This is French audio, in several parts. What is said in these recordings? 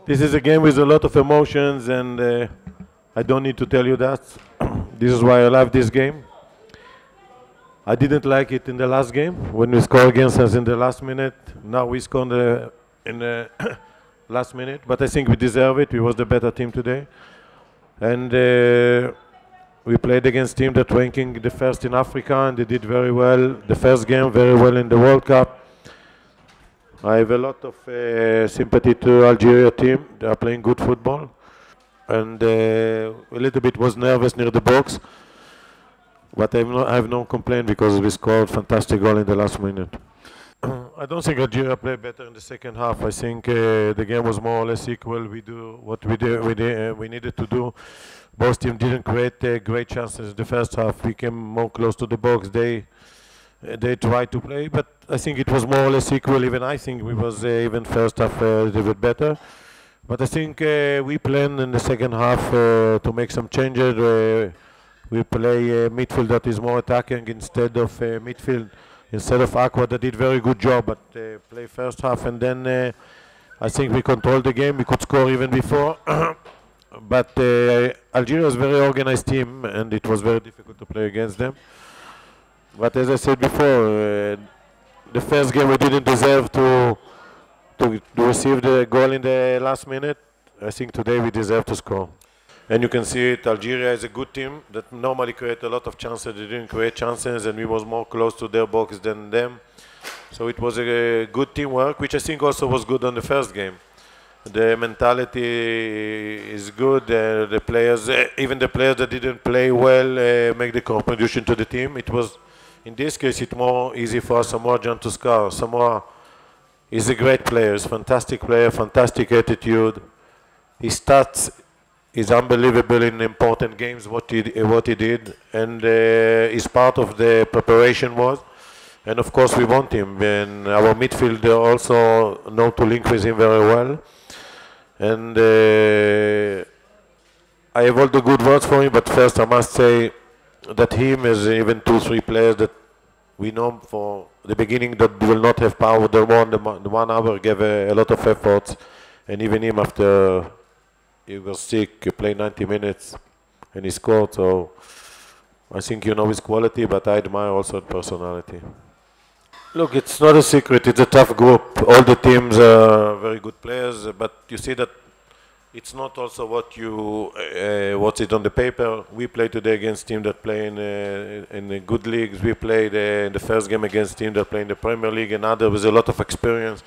This is a game with a lot of emotions, and I don't need to tell you that. This is why I love this game. I didn't like it in the last game when we scored against us in the last minute. Now we scored in the last minute, but I think we deserve it. We was the better team today, and we played against team that ranking the first in Africa, and they did very well. The first game very well in the World Cup. I have a lot of sympathy to Algeria team. They are playing good football, and a little bit was nervous near the box. But I have no complaint because we scored fantastic goal in the last minute. I don't think Algeria played better in the second half. I think the game was more or less equal. We do what we needed to do. Both teams didn't create great chances in the first half. We came more close to the box. They tried to play, but I think it was more or less equal. Even I think we was even first half a little bit better. But I think we plan in the second half to make some changes. We play midfield that is more attacking instead of midfield, instead of Aqua that did very good job, but play first half, and then I think we controlled the game. We could score even before, but Algeria is a very organized team, and it was very difficult to play against them. But as I said before, the first game we didn't deserve to receive the goal in the last minute. I think today we deserve to score. And you can see it, Algeria is a good team that normally create a lot of chances. They didn't create chances, and we was more close to their box than them. So it was a good teamwork, which I think also was good on the first game. The mentality is good. The players, even the players that didn't play well, make the contribution to the team. It was, in this case, it's more easy for Samoa John to score. Samoa is a great player, he's a fantastic player, fantastic attitude. His stats is unbelievable in important games, what he did, and is part of the preparation was. And of course we want him, and our midfielder also know to link with him very well. And I have all the good words for him, but first I must say that him is even 2-3 players that we know for the beginning that will not have power. The 1 hour gave a lot of efforts, and even him after he was sick, he played 90 minutes and he scored, so I think you know his quality, but I admire also his personality. Look, it's not a secret, it's a tough group. All the teams are very good players, but you see that it's not also what's it on the paper. We play today against teams that play in the good leagues. We played in the first game against teams that play in the Premier League and others with a lot of experience.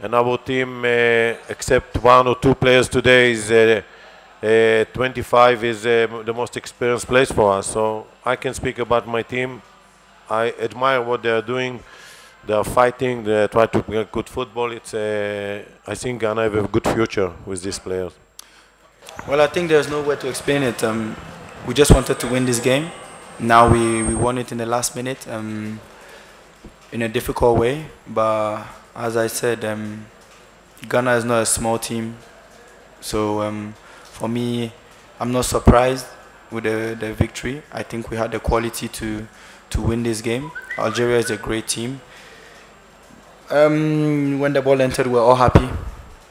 And our team, except 1 or 2 players today, is 25 is the most experienced place for us. So I can speak about my team. I admire what they are doing. They are fighting. They try to play good football. I think Ghana have a good future with these players. Well, I think there's no way to explain it. We just wanted to win this game. Now we won it in the last minute in a difficult way, but as I said, Ghana is not a small team, so for me, I'm not surprised with the victory. I think we had the quality to win this game. Algeria is a great team. When the ball entered, we were all happy,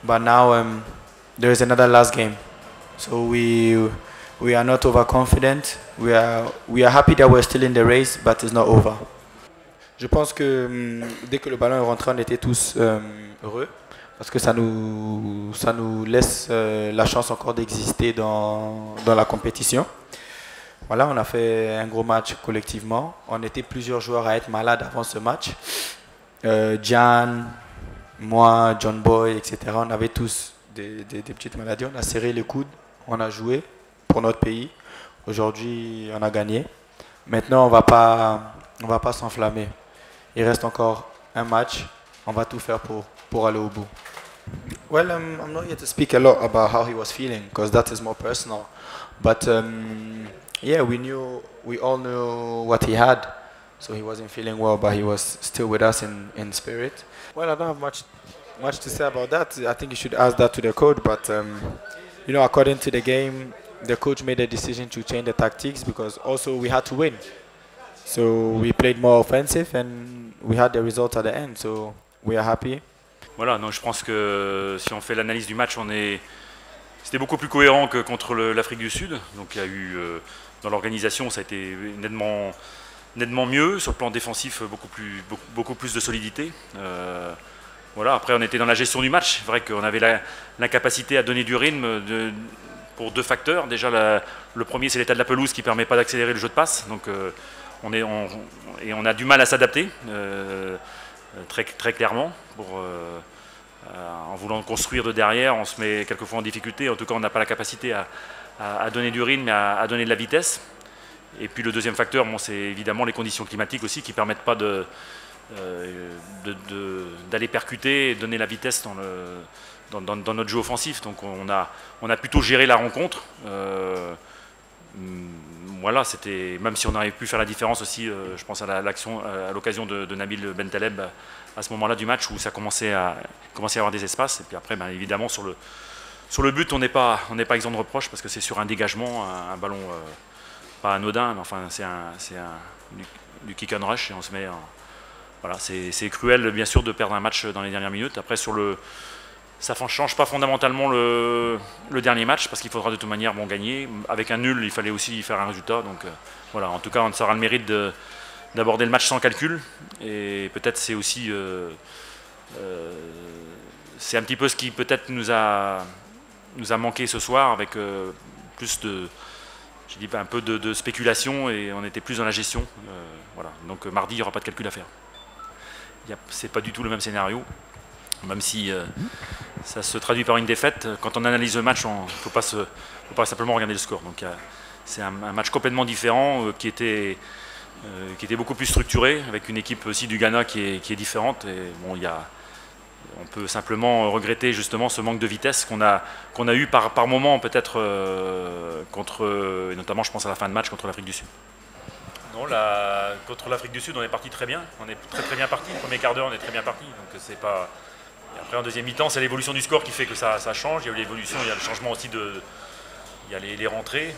but now there is another last game, so we are not overconfident. We are happy that we're still in the race, but it's not over. Je pense que dès que le ballon est rentré, on était tous heureux parce que ça nous laisse la chance encore d'exister dans la compétition. Voilà, on a fait un gros match collectivement. On était plusieurs joueurs à être malades avant ce match. Gian, moi, John Boy, etc. On avait tous des petites maladies. On a serré les coudes, on a joué pour notre pays. Aujourd'hui, on a gagné. Maintenant, on va pas s'enflammer. Il reste encore un match. On va tout faire pour aller au bout. Well, I'm not here to speak a lot about how he was feeling because that is more personal. But yeah, we all knew what he had. So he wasn't feeling well, but he was still with us in spirit. Well, I don't have much to say about that. I think you should ask that to the coach. But you know, according to the game, the coach made a decision to change the tactics because also we had to win. So we played more offensive and we had the result at the end. So we are happy. Voilà, non, je pense que si on fait l'analyse du match, c'était beaucoup plus cohérent que contre l'Afrique du Sud. Donc il y a eu, dans l'organisation, ça a été nettement mieux. Sur le plan défensif, beaucoup plus de solidité. Voilà, après on était dans la gestion du match. C'est vrai qu'on avait l'incapacité à donner du rythme pour deux facteurs. Déjà, le premier, c'est l'état de la pelouse qui ne permet pas d'accélérer le jeu de passe. Donc on a du mal à s'adapter, très clairement. En voulant construire de derrière, on se met quelquefois en difficulté. En tout cas, on n'a pas la capacité à donner du rythme, à donner de la vitesse. Et puis le deuxième facteur, bon, c'est évidemment les conditions climatiques aussi qui ne permettent pas d'aller percuter et donner la vitesse dans notre jeu offensif. Donc on a plutôt géré la rencontre. Voilà, même si on aurait pu faire la différence aussi, je pense à l'occasion de Nabil Bentaleb à ce moment-là du match où ça commençait à avoir des espaces. Et puis après, ben, évidemment, sur le but, on n'est pas exempt de reproche parce que c'est sur un dégagement, un ballon pas anodin, mais enfin c'est du kick and rush et on se met voilà, c'est cruel bien sûr de perdre un match dans les dernières minutes. Après ça ne change pas fondamentalement le dernier match parce qu'il faudra de toute manière gagner. Avec un nul, il fallait aussi faire un résultat. Donc voilà, en tout cas, on aura le mérite d'aborder le match sans calcul. Et peut-être c'est aussi c'est un petit peu ce qui peut-être nous a manqué ce soir avec plus un peu de spéculation et on était plus dans la gestion. Voilà. Donc mardi, il n'y aura pas de calcul à faire. C'est pas du tout le même scénario. Même si ça se traduit par une défaite, quand on analyse le match, il ne faut pas simplement regarder le score. Donc c'est un match complètement différent qui était beaucoup plus structuré, avec une équipe aussi du Ghana qui est différente. Et bon, on peut simplement regretter justement ce manque de vitesse qu'on a eu par moment peut-être et notamment je pense à la fin de match contre l'Afrique du Sud. Non, contre l'Afrique du Sud, on est parti très bien. On est très bien parti. Le premier quart d'heure, on est très bien parti. Donc c'est pas. Et après en deuxième mi-temps, c'est l'évolution du score qui fait que ça change. Il y a eu l'évolution, il y a le changement aussi il y a les rentrées.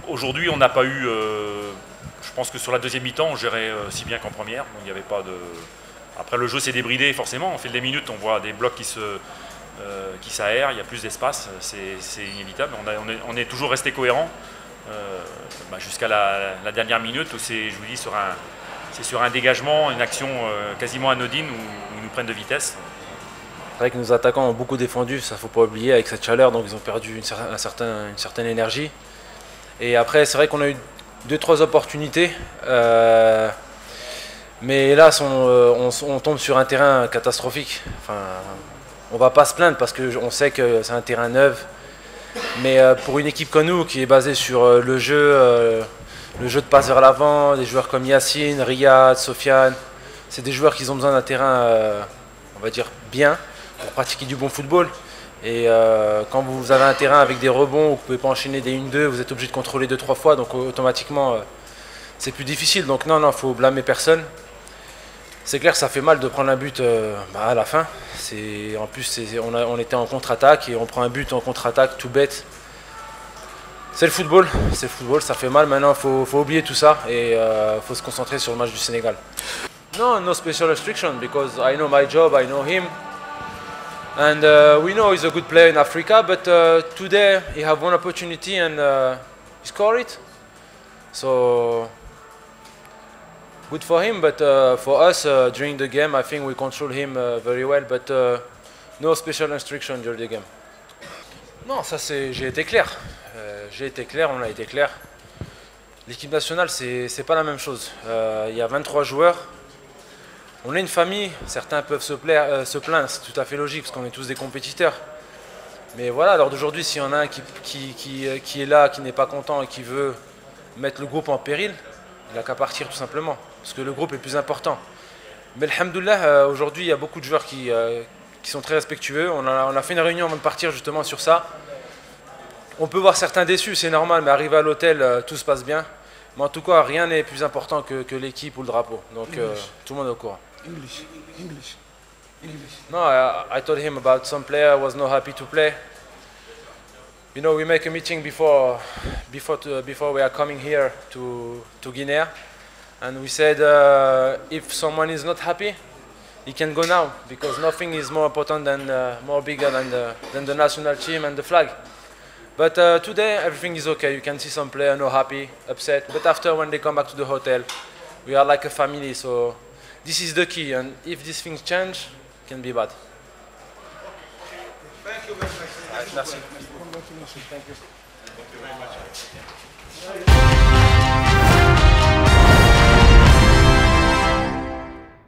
Aujourd'hui, on n'a pas eu. Je pense que sur la deuxième mi-temps, on gérait si bien qu'en première. Donc il n'y avait pas de. Après le jeu s'est débridé forcément. On fait des minutes, on voit des blocs qui s'aèrent. Il y a plus d'espace. C'est inévitable. On est toujours resté cohérent. Jusqu'à la dernière minute où je vous dis, c'est sur un dégagement, une action quasiment anodine où ils nous prennent de vitesse. C'est vrai que nos attaquants ont beaucoup défendu, ça ne faut pas oublier, avec cette chaleur, donc ils ont perdu une certaine énergie. Et après, c'est vrai qu'on a eu 2-3 opportunités, mais là, on tombe sur un terrain catastrophique. Enfin, on ne va pas se plaindre parce qu'on sait que c'est un terrain neuf. Mais pour une équipe comme nous, qui est basée sur le jeu de passe vers l'avant, des joueurs comme Yacine, Riyad, Sofiane, c'est des joueurs qui ont besoin d'un terrain, on va dire, bien, pour pratiquer du bon football. Et quand vous avez un terrain avec des rebonds, où vous ne pouvez pas enchaîner des 1-2, vous êtes obligé de contrôler 2-3 fois, donc automatiquement, c'est plus difficile. Donc non, il ne faut blâmer personne. C'est clair que ça fait mal de prendre un but à la fin. En plus, on était en contre-attaque et on prend un but en contre-attaque tout bête. C'est le football, ça fait mal. Maintenant, il faut oublier tout ça et il faut se concentrer sur le match du Sénégal. No special restriction because I know my job, I know him. And we know he's a good player in Africa, but today he had one opportunity and he scored it. So good for him, but for us during the game, I think we control him very well, but no special instruction during the game. Non, ça j'ai été clair. On a été clair. L'équipe nationale, c'est pas la même chose. Il y a 23 joueurs. On est une famille, certains peuvent se plaindre, c'est tout à fait logique parce qu'on est tous des compétiteurs. Mais voilà, lors d'aujourd'hui, s'il y en a un qui est là, qui n'est pas content et qui veut mettre le groupe en péril, il n'a qu'à partir tout simplement, parce que le groupe est plus important. Mais alhamdoulilah, aujourd'hui, il y a beaucoup de joueurs qui sont très respectueux. On a fait une réunion avant de partir justement sur ça. On peut voir certains déçus, c'est normal, mais arrivé à l'hôtel, tout se passe bien. Mais en tout cas, rien n'est plus important que l'équipe ou le drapeau. Donc tout le monde est au courant. English. No, I told him about some player was not happy to play. You know, we make a meeting before we are coming here to Guinea, and we said if someone is not happy, he can go now because nothing is more important than more bigger than the national team and the flag. But today everything is okay. You can see some players not happy, upset. But after when they come back to the hotel, we are like a family. So this is the key. And if these things change, it can be bad. Thank you very much. Merci. Thank you very much.